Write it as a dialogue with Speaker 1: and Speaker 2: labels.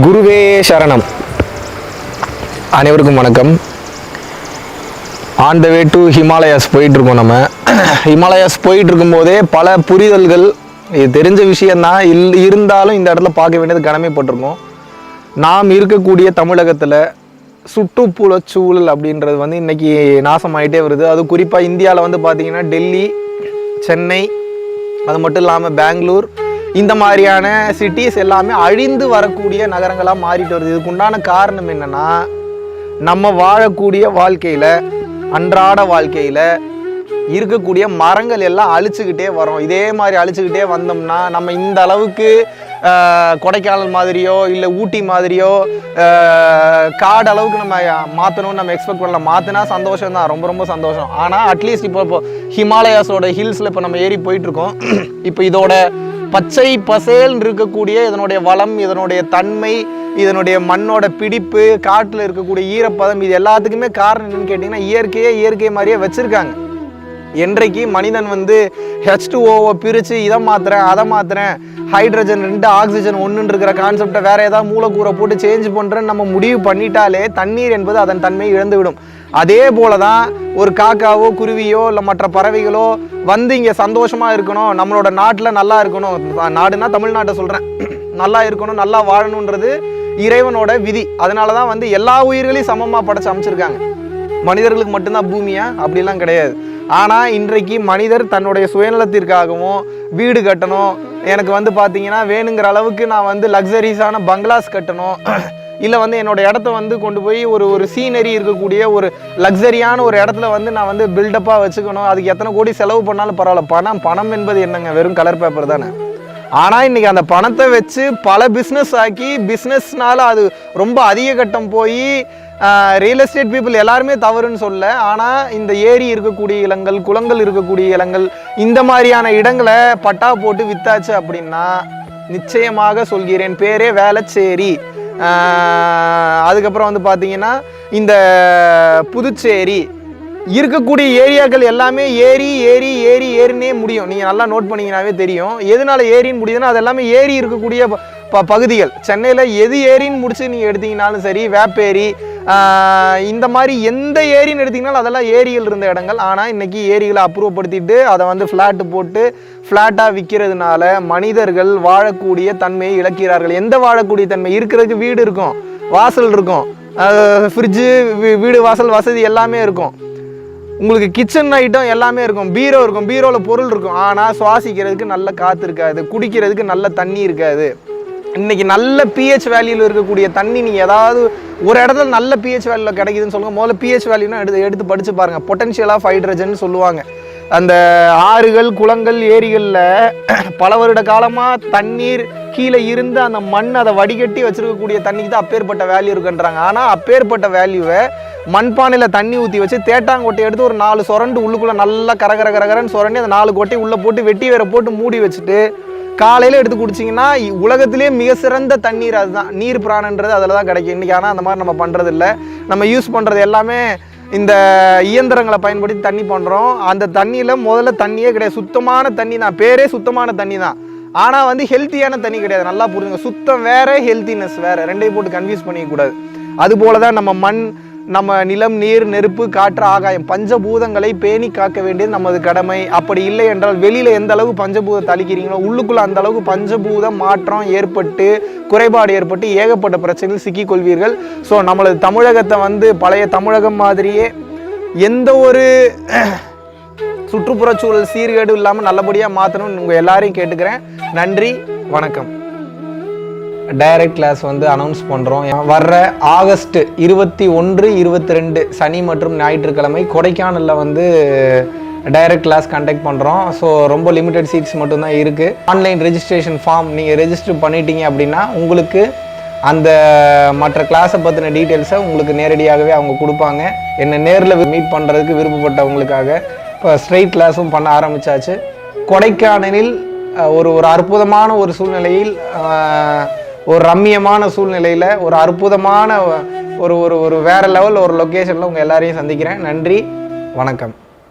Speaker 1: குருவே சரணம். அனைவருக்கும் வணக்கம். On the way to Himalayas போயிட்டுருக்கோம். நம்ம ஹிமாலயாஸ் போயிட்டு இருக்கும்போதே பல புரிதல்கள், இது தெரிஞ்ச விஷயந்தான், இருந்தாலும் இந்த இடத்துல பார்க்க வேண்டியது கடமைப்பட்டிருக்கோம். நாம் இருக்கக்கூடிய தமிழகத்தில் சுற்றுப்புறச்சூழல் அப்படின்றது வந்து இன்றைக்கி நாசமாயிட்டே வருது. அது குறிப்பாக இந்தியாவில் வந்து பார்த்திங்கன்னா டெல்லி, சென்னை, அது மட்டும் இல்லாமல் பெங்களூர், இந்த மாதிரியான சிட்டிஸ் எல்லாமே அழிந்து வரக்கூடிய நகரங்களாக மாறிட்டு வருது. இதுக்கு உண்டான காரணம் என்னென்னா, நம்ம வாழக்கூடிய வாழ்க்கையில், அன்றாட வாழ்க்கையில் இருக்கக்கூடிய மரங்கள் எல்லாம் அழிச்சுக்கிட்டே வரோம். இதே மாதிரி அழிச்சுக்கிட்டே வந்தோம்னா நம்ம இந்த அளவுக்கு கொடைக்கானல் மாதிரியோ இல்லை ஊட்டி மாதிரியோ காடு அளவுக்கு நம்ம மாற்றணும்னு நம்ம எக்ஸ்பெக்ட் பண்ணலாம். மாற்றினா சந்தோஷம் தான், ரொம்ப ரொம்ப சந்தோஷம். ஆனால் அட்லீஸ்ட் இப்போ ஹிமாலயாஸோட ஹில்ஸில் இப்போ நம்ம ஏறி போயிட்டுருக்கோம். இப்போ இதோட பச்சை பசேல் இருக்கக்கூடிய இதனுடைய வளம், இதனுடைய தன்மை, இதனுடைய மண்ணோட பிடிப்பு, காட்டில் இருக்கக்கூடிய ஈரப்பதம், இது எல்லாத்துக்குமே காரணம் என்னன்னு கேட்டிங்கன்னா இயற்கை மாதிரியே வச்சுருக்காங்க. என்றைக்கு மனிதன் வந்து H2Oவை பிரித்து இதை மாற்றுறேன் அதை மாற்றுறேன், ஹைட்ரஜன் 2 ஆக்சிஜன் 1 இருக்கிற கான்செப்டை வேறு ஏதாவது மூலக்கூறை போட்டு சேஞ்ச் பண்ணுறேன்னு நம்ம முடிவு பண்ணிட்டாலே தண்ணீர் என்பது அதன் தன்மையை இழந்துவிடும். அதே போல தான் ஒரு காக்காவோ குருவியோ இல்லை மற்ற பறவைகளோ வந்து இங்கே சந்தோஷமாக இருக்கணும், நம்மளோட நாட்டில் நல்லா இருக்கணும், நாடுனா தமிழ்நாட்டை சொல்கிறேன், நல்லா இருக்கணும், நல்லா வாழணுன்றது இறைவனோட விதி. அதனால தான் வந்து எல்லா உயிர்களையும் சமமாக படைச்சு அமைச்சிருக்காங்க. மனிதர்களுக்கு மட்டும்தான் பூமியா? அப்படிலாம் கிடையாது. ஆனால் இன்றைக்கு மனிதர் தன்னுடைய சுயநலத்திற்காகவும் வீடு கட்டணும், எனக்கு வந்து பார்த்தீங்கன்னா வேணுங்கிற அளவுக்கு நான் வந்து லக்ஸரிஸான பங்களாஸ் கட்டணும், இல்லை வந்து என்னோட இடத்த வந்து கொண்டு போய் ஒரு சீனரி இருக்கக்கூடிய ஒரு லக்ஸரியான ஒரு இடத்துல வந்து நான் வந்து பில்டப்பாக வச்சுக்கணும், அதுக்கு எத்தனை கோடி செலவு பண்ணாலும் பரவாயில்ல. பணம் என்பது என்னங்க, வெறும் கலர் பேப்பர் தானே. ஆனால் இன்றைக்கி அந்த பணத்தை வச்சு பல பிஸ்னஸ் ஆக்கி, பிஸ்னஸ்னால அது ரொம்ப அதிக கட்டம் போய் ரியல் எஸ்டேட் பீப்புள் எல்லாருமே தவறுன்னு சொல்ல. ஆனால் இந்த ஏரி இருக்கக்கூடிய இடங்கள், குளங்கள் இருக்கக்கூடிய இடங்கள், இந்த மாதிரியான இடங்களை பட்டா போட்டு வித்தாச்சு அப்படின்னா நிச்சயமாக சொல்கிறேன், பேரே வேளச்சேரி. அதுக்கப்புறம் வந்து பார்த்தீங்கன்னா இந்த புதுச்சேரி இருக்கக்கூடிய ஏரியாக்கள் எல்லாமே ஏரின்னே முடியும். நீங்கள் நல்லா நோட் பண்ணிங்கனாவே தெரியும் எதனால ஏரின்னு முடியுதுன்னா அது எல்லாமே ஏரி இருக்கக்கூடிய பகுதிகள். சென்னையில் எது ஏரின்னு முடிச்சு நீங்கள் எடுத்தீங்கனாலும் சரி, வேப்பேரி, இந்த மாதிரி எந்த ஏரின்னு எடுத்திங்கனாலும் அதெல்லாம் ஏரிகள் இருந்த இடங்கள். ஆனால் இன்றைக்கி ஏரிகளை அப்ரூவப்படுத்திட்டு அதை வந்து ஃப்ளாட்டு போட்டு ஃப்ளாட்டாக விற்கிறதுனால மனிதர்கள் வாழக்கூடிய தன்மையை இழக்கிறார்கள். எந்த வாழக்கூடிய தன்மை? இருக்கிறதுக்கு வீடு இருக்கும், வாசல் இருக்கும், ஃப்ரிட்ஜு, வீடு வாசல் வசதி எல்லாமே இருக்கும், உங்களுக்கு கிச்சன் ஐட்டம் எல்லாமே இருக்கும், பீரோ இருக்கும், பீரோவில் பொருள் இருக்கும். ஆனால் சுவாசிக்கிறதுக்கு நல்ல காற்று இருக்காது, குடிக்கிறதுக்கு நல்ல தண்ணி இருக்காது. இன்றைக்கி நல்ல பிஹெச் வேல்யூவில் இருக்கக்கூடிய தண்ணி நீங்கள் ஏதாவது ஒரு இடத்துல நல்ல பிஹெச் வேல்யூவில் கிடைக்குதுன்னு சொல்லுங்கள். முதல்ல பிஹெச் வேல்யூனா எடுத்து படித்து பாருங்கள். பொட்டன்ஷியல் ஆஃப் ஹைட்ரஜன் சொல்லுவாங்க. அந்த ஆறுகள், குளங்கள், ஏரிகளில் பல வருட காலமாக தண்ணீர் கீழே இருந்து அந்த மண் அதை வடிகட்டி வச்சுருக்கக்கூடிய தண்ணிக்கு தான் அப்பேற்பட்ட வேல்யூ இருக்குன்றாங்க. ஆனால் அப்பேற்பட்ட வேல்யூவை மண்பானையில் தண்ணி ஊற்றி வச்சு தேட்டாங்கொட்டை எடுத்து ஒரு 4 சொரண்டு உள்ளுக்குள்ளே நல்லா கரகரன்னு சொரண்டி அந்த 4 கொட்டை உள்ளே போட்டு வெட்டி வேற போட்டு மூடி வச்சுட்டு காலையில் எடுத்து குடிச்சிங்கன்னா உலகத்திலே மிக சிறந்த தண்ணீர் அதுதான். நீர் பிராணன்றது அதில் தான் கிடைக்கும் இன்றைக்கி. ஆனால் அந்த மாதிரி நம்ம பண்ணுறது இல்லை. நம்ம யூஸ் பண்ணுறது எல்லாமே இந்த இயந்திரங்களை பயன்படுத்தி தண்ணி பண்ணுறோம். அந்த தண்ணியில் முதல்ல தண்ணியே கிடையாது, சுத்தமான தண்ணி தான், பேரே சுத்தமான தண்ணி தான். ஆனால் வந்து ஹெல்த்தியான தண்ணி கிடையாது. நல்லா புரிஞ்சுங்க, சுத்தம் வேறு, ஹெல்த்தினஸ் வேறு, ரெண்டையும் போட்டு கன்ஃபியூஸ் பண்ணிக்கக்கூடாது. அதுபோல தான் நம்ம மண், நம்ம நிலம், நீர், நெருப்பு, காற்று, ஆகாயம், பஞ்சபூதங்களை பேணி காக்க வேண்டியது நமது கடமை. அப்படி இல்லை என்றால் வெளியில் எந்த அளவுக்கு பஞ்சபூதத்தை அழிக்கிறீங்களோ உள்ளுக்குள்ளே அந்த அளவுக்கு பஞ்சபூத மாற்றம் ஏற்பட்டு, குறைபாடு ஏற்பட்டு ஏகப்பட்ட பிரச்சனைகள் சிக்கிக்கொள்வீர்கள். ஸோ நம்மளது தமிழகத்தை வந்து பழைய தமிழகம் மாதிரியே எந்த ஒரு சுற்றுப்புறச்சூழல் சீர்கேடு இல்லாமல் நல்லபடியாக மாற்றணும்னு உங்கள் எல்லாரையும் கேட்டுக்கிறேன். நன்றி, வணக்கம். டைரக்ட் கிளாஸ் வந்து அனௌன்ஸ் பண்ணுறோம். வர்ற ஆகஸ்ட் 21, 22 சனி மற்றும் ஞாயிற்றுக்கிழமை கொடைக்கானலில் வந்து டைரக்ட் கிளாஸ் கண்டக்ட் பண்ணுறோம். ஸோ ரொம்ப லிமிடெட் சீட்ஸ் மட்டும்தான் இருக்குது. ஆன்லைன் ரெஜிஸ்ட்ரேஷன் ஃபார்ம் நீங்கள் ரெஜிஸ்டர் பண்ணிட்டீங்க அப்படின்னா உங்களுக்கு அந்த மற்ற கிளாஸை பற்றின டீட்டெயில்ஸை உங்களுக்கு நேரடியாகவே அவங்க கொடுப்பாங்க. என்னை நேரில் மீட் பண்ணுறதுக்கு விருப்பப்பட்டவங்களுக்காக இப்போ ஸ்ட்ரெயிட் கிளாஸும் பண்ண ஆரம்பித்தாச்சு. கொடைக்கானலில் ஒரு அற்புதமான ஒரு சூழ்நிலையில், ஒரு ரம்மியமான சூழ்நிலையில், ஒரு அற்புதமான ஒரு வேறு லெவல் ஒரு லொக்கேஷனில் உங்கள் எல்லாரையும் சந்திக்கிறேன். நன்றி, வணக்கம்.